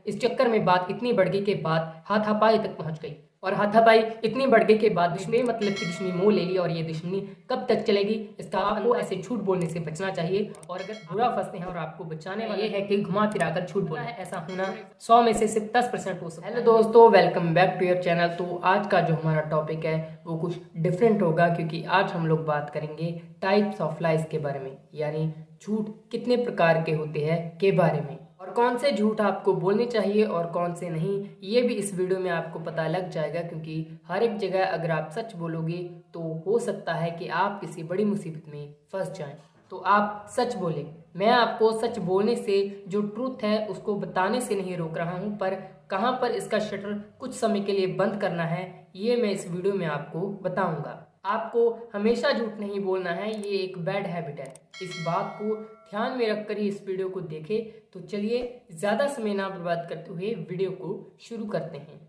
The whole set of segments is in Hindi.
इस चक्कर में बात इतनी बढ़ गई के बाद हाथापाई तक पहुंच गई और हाथापाई इतनी बढ़ गई के बाद दुश्मनी मतलब की दुश्मनी मोह ले ली। और ये दुश्मनी कब तक चलेगी, इसका आपको ऐसे झूठ बोलने से बचना चाहिए। और अगर बुरा फंसते हैं और आपको बचाने वाला ये है कि घुमा फिरा कर झूठ बोलना है, ऐसा होना 100 में से सिर्फ 10% हो सकता है। हेलो दोस्तों, welcome back to your channel. तो आज का जो हमारा टॉपिक है वो कुछ डिफरेंट होगा, क्योंकि आज हम लोग बात करेंगे टाइप्स ऑफ लाइज के बारे में, यानी झूठ कितने प्रकार के होते हैं के बारे में, और कौन से झूठ आपको बोलने चाहिए और कौन से नहीं, ये भी इस वीडियो में आपको पता लग जाएगा। क्योंकि हर एक जगह अगर आप सच बोलोगे तो हो सकता है कि आप किसी बड़ी मुसीबत में फंस जाएं। तो आप सच बोलें। मैं आपको सच बोलने से, जो ट्रूथ है उसको बताने से नहीं रोक रहा हूं, पर कहां पर इसका शटर कुछ समय के लिए बंद करना है ये मैं इस वीडियो में आपको बताऊंगा। आपको हमेशा झूठ नहीं बोलना है, ये एक बैड हैबिट है। इस बात को ध्यान में रखकर ही इस वीडियो को देखें। तो चलिए ज्यादा समय ना बर्बाद करते हुए वीडियो को शुरू करते हैं।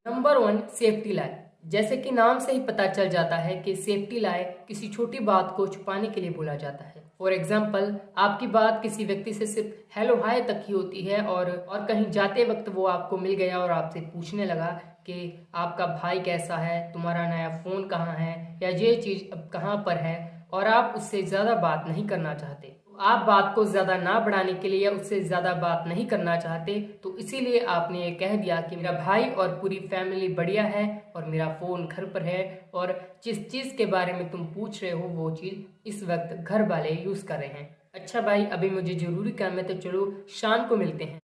नंबर 1, सेफ्टी लाई। जैसे कि नाम से ही पता चल जाता है कि सेफ्टी लाई किसी छोटी बात को छुपाने के लिए बोला जाता है। फॉर एग्जाम्पल, आपकी बात किसी व्यक्ति से सिर्फ हेलो हाय तक ही होती है और कहीं जाते वक्त वो आपको मिल गया और आपसे पूछने लगा कि आपका भाई कैसा है, तुम्हारा नया फोन कहाँ है, या ये चीज अब कहाँ पर है, और आप उससे ज्यादा बात नहीं करना चाहते। आप बात को ज्यादा ना बढ़ाने के लिए या उससे ज्यादा बात नहीं करना चाहते, तो इसीलिए आपने ये कह दिया कि मेरा भाई और पूरी फैमिली बढ़िया है और मेरा फोन घर पर है, और जिस चीज के बारे में तुम पूछ रहे हो वो चीज इस वक्त घर वाले यूज कर रहे हैं। अच्छा भाई, अभी मुझे जरूरी काम है तो चलो शाम को मिलते हैं।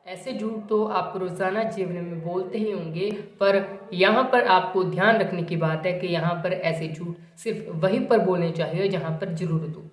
ऐसे झूठ तो आप रोजाना जीवन में बोलते ही होंगे, पर यहाँ पर आपको ध्यान रखने की बात है कि यहाँ पर ऐसे झूठ सिर्फ वहीं पर बोलने चाहिए जहाँ पर जरूरत हो।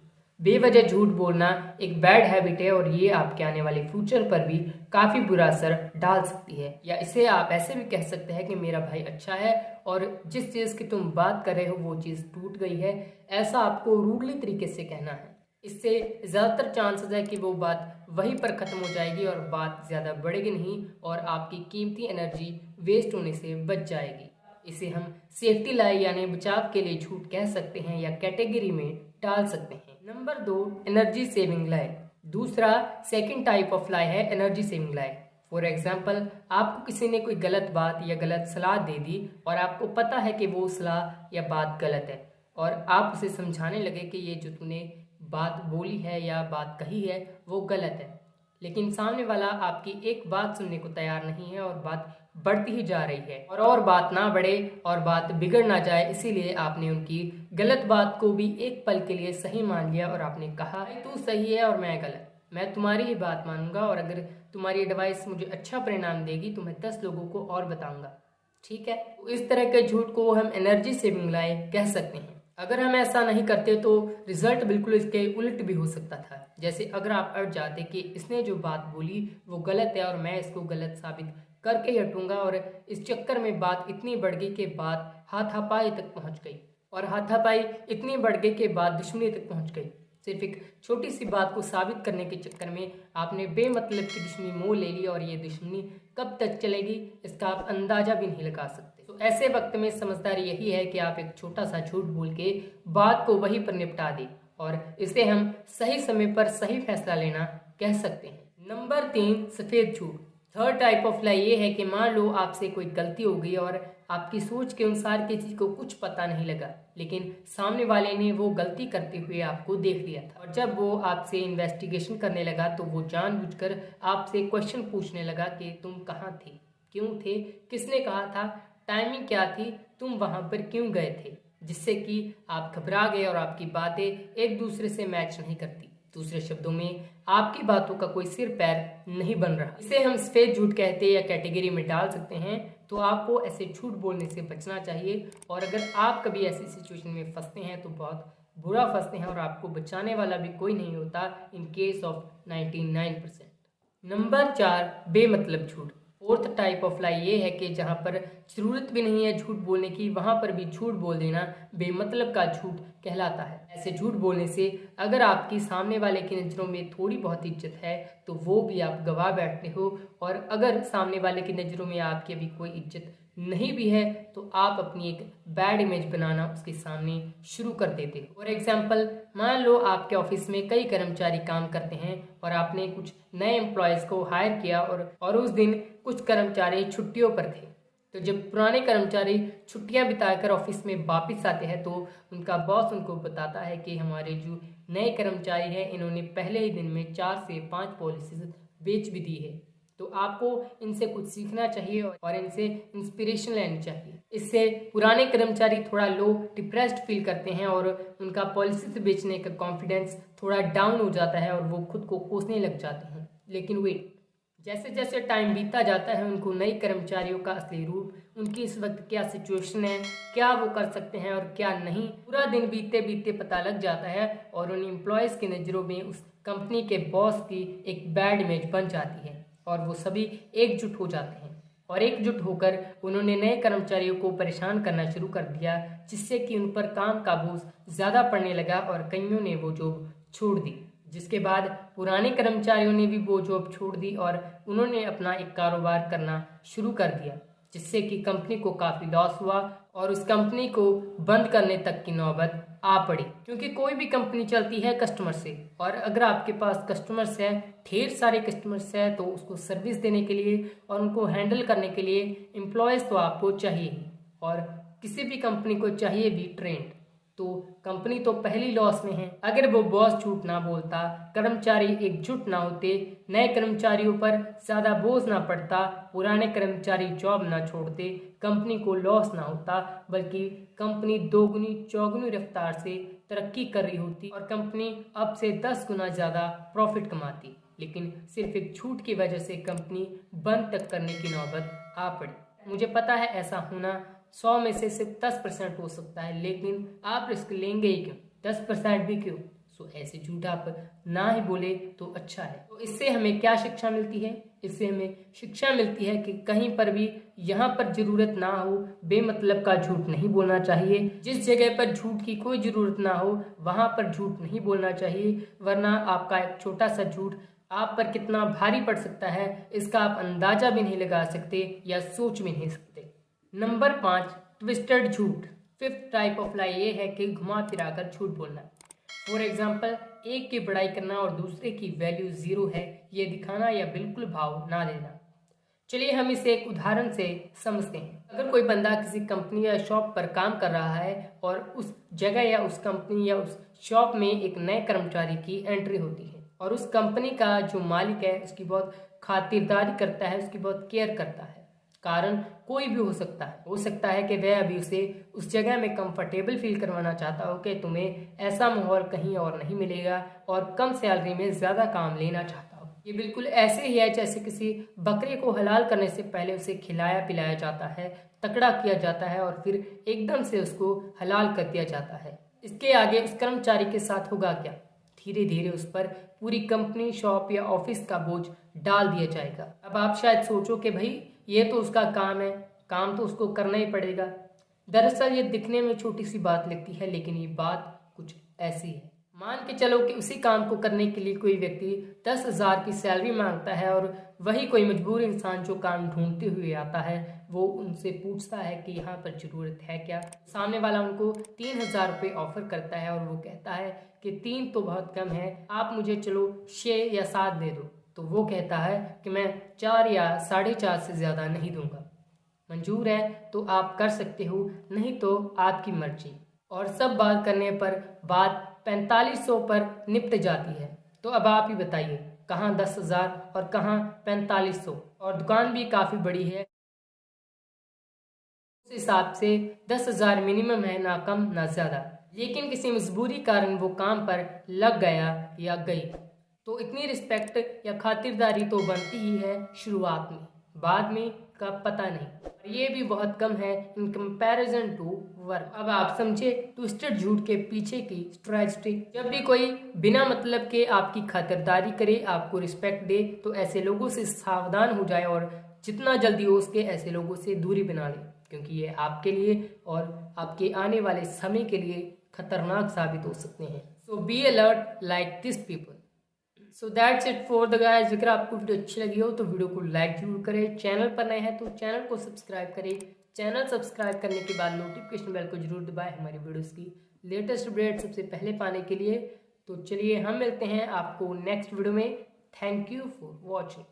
बेवजह झूठ बोलना एक बैड हैबिट है और ये आपके आने वाले फ्यूचर पर भी काफी बुरा असर डाल सकती है। या इसे आप ऐसे भी कह सकते हैं कि मेरा भाई अच्छा है और जिस चीज की तुम बात कर रहे हो वो चीज टूट गई है, ऐसा आपको रूडली तरीके से कहना है। इससे ज्यादातर चांसेस है कि वो बात वहीं पर खत्म हो जाएगी और बात ज्यादा बढ़ेगी नहीं और आपकी कीमती एनर्जी वेस्ट होने से बच जाएगी। इसे हम सेफ्टी लाई यानी बचाव के लिए झूठ कह सकते हैं या कैटेगरी में डाल सकते हैं। नंबर 2, एनर्जी सेविंग लाई। दूसरा सेकंड टाइप ऑफ लाई है energy saving lie. For example, आपको किसी ने कोई गलत बात या गलत सलाह दे दी और आपको पता है कि वो सलाह या बात गलत है, और आप उसे समझाने लगे कि ये जो तूने बात बोली है या बात कही है वो गलत है, लेकिन सामने वाला आपकी एक बात सुनने को तैयार नहीं है और बात बढ़ती ही जा रही है, और बात ना बढ़े और बात बिगड़ ना जाए, इसीलिए आपने उनकी गलत बात को भी एक पल के लिए सही मान लिया और आपने कहा तू सही है और मैं गलत, मैं तुम्हारी ही बात मानूंगा और अगर तुम्हारी एडवाइस मुझे अच्छा परिणाम देगी तो मैं 10 लोगों को और बताऊंगा। ठीक है, तो इस तरह के झूठ को हम एनर्जी सेविंग लाई कह सकते हैं। अगर हम ऐसा नहीं करते तो रिजल्ट बिल्कुल इसके उलट भी हो सकता था। जैसे अगर आप अड़ जाते कि इसने जो बात बोली वो गलत है और मैं इसको गलत साबित करके ही हटूंगा, और इस चक्कर में बात इतनी बढ़ गई के बाद हाथापाई तक पहुंच गई, और हाथापाई इतनी बढ़ गई के बाद दुश्मनी तक पहुंच गई। सिर्फ एक छोटी सी बात को साबित करने के चक्कर में आपने बेमतलब की दुश्मनी मोह ले ली, और ये दुश्मनी कब तक चलेगी इसका आप अंदाजा भी नहीं लगा सकते। तो ऐसे वक्त में समझदारी यही है कि आप एक छोटा सा झूठ बोल के बात को वहीं पर निपटा दें, और इसे हम सही समय पर सही फैसला लेना कह सकते हैं। नंबर 3, सफेद झूठ। थर्ड टाइप ऑफ लाई ये है कि मान लो आपसे कोई गलती हो गई और आपकी सोच के अनुसार किसी को कुछ पता नहीं लगा, लेकिन सामने वाले ने वो गलती करते हुए आपको देख लिया था, और जब वो आपसे इन्वेस्टिगेशन करने लगा तो वो जानबूझकर आपसे क्वेश्चन पूछने लगा कि तुम कहाँ थे, क्यों थे, किसने कहा था, टाइमिंग क्या थी, तुम वहां पर क्यों गए थे, जिससे कि आप घबरा गए और आपकी बातें एक दूसरे से मैच नहीं करती। दूसरे शब्दों में आपकी बातों का कोई सिर पैर नहीं बन रहा। इसे हम सफेद झूठ कहते हैं या कैटेगरी में डाल सकते हैं। तो आपको ऐसे झूठ बोलने से बचना चाहिए, और अगर आप कभी ऐसी सिचुएशन में फंसते हैं तो बहुत बुरा फंसते हैं और आपको बचाने वाला भी कोई नहीं होता इन केस ऑफ 99%। नंबर 4, बेमतलब झूठ। फोर्थ टाइप ऑफ लाई ये है कि जहां पर जरूरत भी नहीं है झूठ बोलने की वहां पर भी झूठ बोल देना बेमतलब का झूठ कहलाता है। ऐसे झूठ बोलने से अगर आपकी सामने वाले की नज़रों में थोड़ी बहुत इज्जत है तो वो भी आप गवा बैठते हो, और अगर सामने वाले की नज़रों में आपकी अभी कोई इज्जत नहीं भी है तो आप अपनी एक बैड इमेज बनाना उसके सामने शुरू कर देते हो। फॉर एग्जाम्पल, मान लो आपके ऑफिस में कई कर्मचारी काम करते हैं और आपने कुछ नए एम्प्लॉयज़ को हायर किया और उस दिन कुछ कर्मचारी छुट्टियों पर थे। तो जब पुराने कर्मचारी छुट्टियां बिताकर ऑफिस में वापस आते हैं तो उनका बॉस उनको बताता है कि हमारे जो नए कर्मचारी हैं इन्होंने पहले ही दिन में 4 से 5 पॉलिसीज बेच भी दी है। तो आपको इनसे कुछ सीखना चाहिए और इनसे इंस्पिरेशन लेनी चाहिए। इससे पुराने कर्मचारी थोड़ा लो डिप्रेस्ड फील करते हैं और उनका पॉलिसीज बेचने का कॉन्फिडेंस थोड़ा डाउन हो जाता है और वो खुद को कोसने लग जाते हैं। लेकिन वेट, जैसे जैसे टाइम बीतता जाता है उनको नए कर्मचारियों का असली रूप, उनकी इस वक्त क्या सिचुएशन है, क्या वो कर सकते हैं और क्या नहीं, पूरा दिन बीतते बीतते पता लग जाता है और उन एम्प्लॉयज़ की नज़रों में उस कंपनी के बॉस की एक बैड इमेज बन जाती है और वो सभी एकजुट हो जाते हैं। और एकजुट होकर उन्होंने नए कर्मचारियों को परेशान करना शुरू कर दिया, जिससे कि उन पर काम का बोझ ज़्यादा पड़ने लगा और कईयों ने वो जॉब छोड़ दी। जिसके बाद पुराने कर्मचारियों ने भी वो जॉब छोड़ दी और उन्होंने अपना एक कारोबार करना शुरू कर दिया, जिससे कि कंपनी को काफ़ी लॉस हुआ और उस कंपनी को बंद करने तक की नौबत आ पड़ी। क्योंकि कोई भी कंपनी चलती है कस्टमर से, और अगर आपके पास कस्टमर्स है, ढेर सारे कस्टमर्स है, तो उसको सर्विस देने के लिए और उनको हैंडल करने के लिए एम्प्लॉयज़ तो आपको चाहिए ही, और किसी भी कंपनी को चाहिए भी ट्रेंड। तो कंपनी तो पहली लॉस में है। अगर वो बॉस झूठ ना बोलता, कर्मचारी एकजुट ना होते, नए कर्मचारियों पर ज़्यादा बोझ ना पड़ता, पुराने कर्मचारी जॉब ना छोड़ते, कंपनी को लॉस ना होता, बल्कि कंपनी दोगुनी चौगुनी रफ्तार से तरक्की कर रही होती और कंपनी अब से 10 गुना ज़्यादा प्रॉफिट कमाती। लेकिन सिर्फ एक झूठ की वजह से कंपनी बंद तक करने की नौबत आ पड़ी। मुझे पता है ऐसा होना 100 में से सिर्फ 10% हो सकता है, लेकिन आप रिस्क लेंगे ही क्यों? 10% भी क्यों? सो ऐसे झूठ आप ना ही बोले तो अच्छा है। तो इससे हमें क्या शिक्षा मिलती है? इससे हमें शिक्षा मिलती है कि कहीं पर भी यहाँ पर जरूरत ना हो बेमतलब का झूठ नहीं बोलना चाहिए। जिस जगह पर झूठ की कोई जरूरत ना हो वहाँ पर झूठ नहीं बोलना चाहिए, वरना आपका एक छोटा सा झूठ आप पर कितना भारी पड़ सकता है इसका आप अंदाजा भी नहीं लगा सकते या सोच भी नहीं सकते। नंबर 5, ट्विस्टेड झूठ। 5th टाइप ऑफ लाई ये है कि घुमा फिरा कर झूठ बोलना। फॉर एग्जाम्पल, एक की बड़ाई करना और दूसरे की वैल्यू 0 है ये दिखाना या बिल्कुल भाव ना देना। चलिए हम इसे एक उदाहरण से समझते हैं। अगर कोई बंदा किसी कंपनी या शॉप पर काम कर रहा है और उस जगह या उस कंपनी या उस शॉप में एक नए कर्मचारी की एंट्री होती है और उस कंपनी का जो मालिक है उसकी बहुत खातिरदारी करता है, उसकी बहुत केयर करता है। कारण कोई भी हो सकता है कि वह अभी उसे उस जगह में कंफर्टेबल फील करवाना चाहता हो कि तुम्हें ऐसा माहौल कहीं और नहीं मिलेगा और कम सैलरी में ज़्यादा काम लेना चाहता हो। ये बिल्कुल ऐसे ही है जैसे किसी बकरे को हलाल करने से पहले उसे खिलाया पिलाया जाता है, तकड़ा किया जाता है और फिर एकदम से उसको हलाल कर दिया जाता है। इसके आगे उस कर्मचारी के साथ होगा क्या? धीरे धीरे उस पर पूरी कंपनी, शॉप या ऑफिस का बोझ डाल दिया जाएगा। अब आप शायद सोचो कि भाई ये तो उसका काम है, काम तो उसको करना ही पड़ेगा। दरअसल ये दिखने में छोटी सी बात लगती है, लेकिन ये बात कुछ ऐसी है। मान के चलो कि उसी काम को करने के लिए कोई व्यक्ति 10,000 की सैलरी मांगता है और वही कोई मजबूर इंसान जो काम ढूंढते हुए आता है वो उनसे पूछता है कि यहाँ पर ज़रूरत है क्या। सामने वाला उनको 3,000 रुपये ऑफर करता है और वो कहता है कि 3 तो बहुत कम है, आप मुझे चलो 6 या 7 दे दो। तो वो कहता है कि मैं 4 या 4.5 से ज़्यादा नहीं दूंगा। मंजूर है तो आप कर सकते हो, नहीं तो आपकी मर्जी। और सब बात करने पर बात 4500 पर निपट जाती है। तो अब आप ही बताइए, कहाँ 10,000 और कहाँ 4500? और दुकान भी काफ़ी बड़ी है, उस हिसाब से 10,000 मिनिमम है, ना कम ना ज़्यादा। लेकिन किसी मजबूरी कारण वो काम पर लग गया या गई तो इतनी रिस्पेक्ट या खातिरदारी तो बनती ही है शुरुआत में, बाद में का पता नहीं। और ये भी बहुत कम है इन कंपैरिजन टू वर्क। अब आप समझे ट्विस्टेड झूठ के पीछे की स्ट्रैटेजी। जब भी कोई बिना मतलब के आपकी खातिरदारी करे, आपको रिस्पेक्ट दे, तो ऐसे लोगों से सावधान हो जाए और जितना जल्दी हो सके ऐसे लोगों से दूरी बना ले, क्योंकि ये आपके लिए और आपके आने वाले समय के लिए खतरनाक साबित हो सकते हैं। So be alert like this people. So that's it for the guys. अगर आपको वीडियो अच्छी लगी हो तो वीडियो को लाइक जरूर करें, चैनल पर नए हैं तो चैनल को सब्सक्राइब करें चैनल सब्सक्राइब करने के बाद नोटिफिकेशन बेल को जरूर दबाएं हमारी वीडियोस की लेटेस्ट अपडेट सबसे पहले पाने के लिए। तो चलिए हम मिलते हैं आपको नेक्स्ट वीडियो में। Thank you for watching.